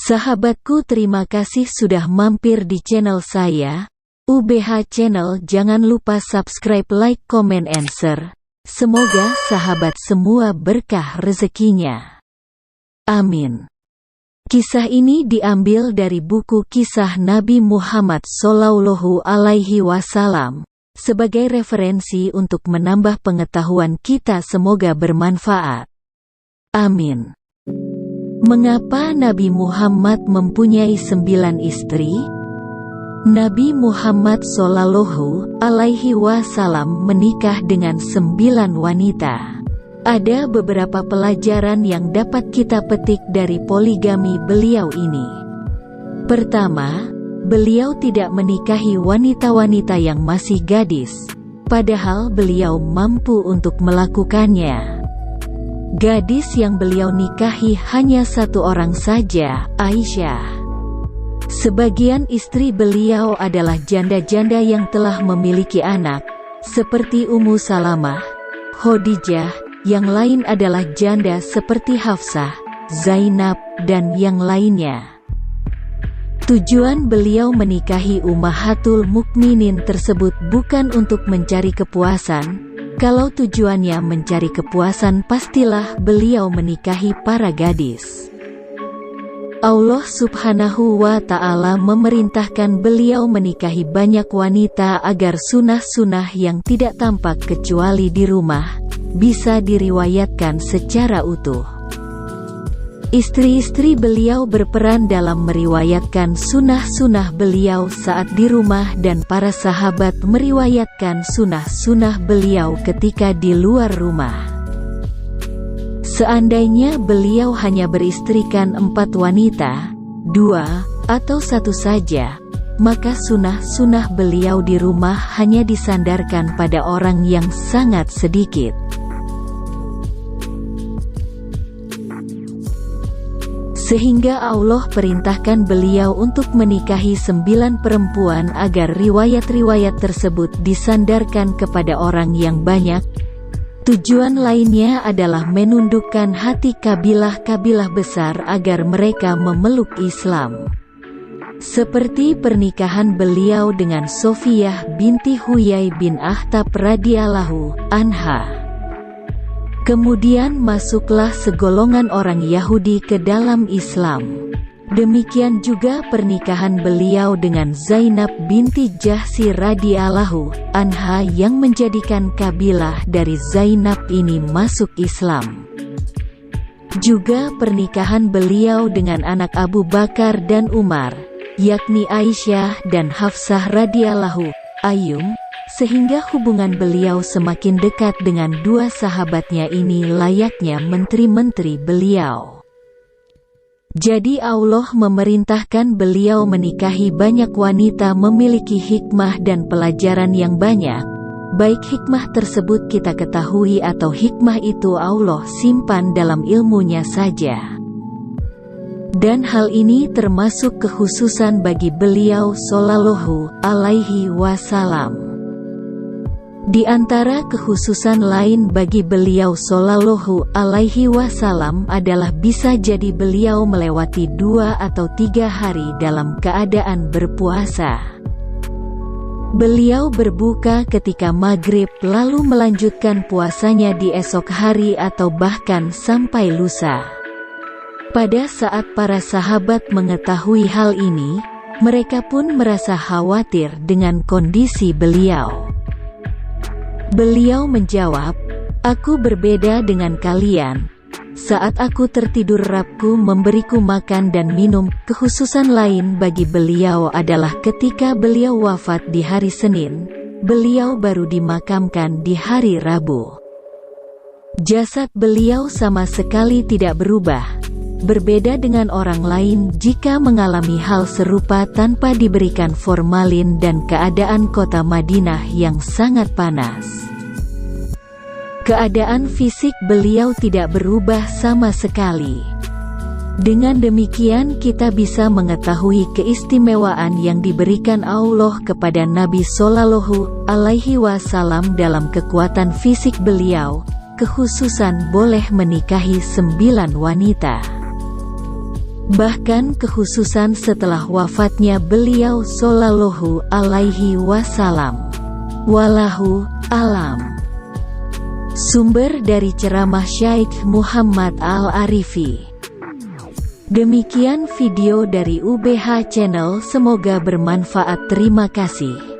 Sahabatku, terima kasih sudah mampir di channel saya, UBH Channel. Jangan lupa subscribe, like, comment, and share. Semoga sahabat semua berkah rezekinya. Amin. Kisah ini diambil dari buku Kisah Nabi Muhammad Shallallahu Alaihi Wasallam, sebagai referensi untuk menambah pengetahuan kita. Semoga bermanfaat. Amin. Mengapa Nabi Muhammad mempunyai 9 istri? Nabi Muhammad Shallallahu Alaihi Wasallam menikah dengan 9 wanita. Ada beberapa pelajaran yang dapat kita petik dari poligami beliau ini. Pertama, beliau tidak menikahi wanita-wanita yang masih gadis, padahal beliau mampu untuk melakukannya. Gadis yang beliau nikahi hanya 1 orang saja, Aisyah. Sebagian istri beliau adalah janda-janda yang telah memiliki anak, seperti Ummu Salamah, Khadijah. Yang lain adalah janda seperti Hafsah, Zainab, dan yang lainnya. Tujuan beliau menikahi Ummahatul Mukminin tersebut bukan untuk mencari kepuasan. Kalau tujuannya mencari kepuasan, pastilah beliau menikahi para gadis. Allah Subhanahu wa Ta'ala memerintahkan beliau menikahi banyak wanita agar sunnah-sunnah yang tidak tampak kecuali di rumah bisa diriwayatkan secara utuh. Istri-istri beliau berperan dalam meriwayatkan sunnah-sunnah beliau saat di rumah, dan para sahabat meriwayatkan sunnah-sunnah beliau ketika di luar rumah. Seandainya beliau hanya beristrikan 4 wanita, 2 atau 1 saja, maka sunnah-sunnah beliau di rumah hanya disandarkan pada orang yang sangat sedikit. Sehingga Allah perintahkan beliau untuk menikahi 9 perempuan agar riwayat-riwayat tersebut disandarkan kepada orang yang banyak. Tujuan lainnya adalah menundukkan hati kabilah-kabilah besar agar mereka memeluk Islam. Seperti pernikahan beliau dengan Sofiyah binti Huyai bin Akhtab radhiyallahu anha. Kemudian masuklah segolongan orang Yahudi ke dalam Islam. Demikian juga pernikahan beliau dengan Zainab binti Jahsy radhiyallahu anha yang menjadikan kabilah dari Zainab ini masuk Islam. Juga pernikahan beliau dengan anak Abu Bakar dan Umar, yakni Aisyah dan Hafsah radhiyallahu anhum, sehingga hubungan beliau semakin dekat dengan 2 sahabatnya ini layaknya menteri-menteri beliau. Jadi Allah memerintahkan beliau menikahi banyak wanita memiliki hikmah dan pelajaran yang banyak. Baik hikmah tersebut kita ketahui atau hikmah itu Allah simpan dalam ilmunya saja. Dan hal ini termasuk kekhususan bagi beliau Shallallahu Alaihi Wasallam. Di antara kekhususan lain bagi beliau Shallallahu Alaihi Wasallam adalah bisa jadi beliau melewati 2 atau 3 hari dalam keadaan berpuasa. Beliau berbuka ketika maghrib lalu melanjutkan puasanya di esok hari atau bahkan sampai lusa. Pada saat para sahabat mengetahui hal ini, mereka pun merasa khawatir dengan kondisi beliau. Beliau menjawab, "Aku berbeda dengan kalian. Saat aku tertidur, Rabbku memberiku makan dan minum." Kekhususan lain bagi beliau adalah ketika beliau wafat di hari Senin, beliau baru dimakamkan di hari Rabu. Jasad beliau sama sekali tidak berubah. Berbeda dengan orang lain jika mengalami hal serupa tanpa diberikan formalin dan keadaan kota Madinah yang sangat panas. Keadaan fisik beliau tidak berubah sama sekali. Dengan demikian kita bisa mengetahui keistimewaan yang diberikan Allah kepada Nabi Shallallahu Alaihi Wasallam dalam kekuatan fisik beliau, kekhususan boleh menikahi 9 wanita. Bahkan kekhususan setelah wafatnya beliau Shallallahu Alaihi Wasallam. Wallahu alam. Sumber dari ceramah Syaikh Muhammad Al-Arifi. Demikian video dari UBH Channel, semoga bermanfaat. Terima kasih.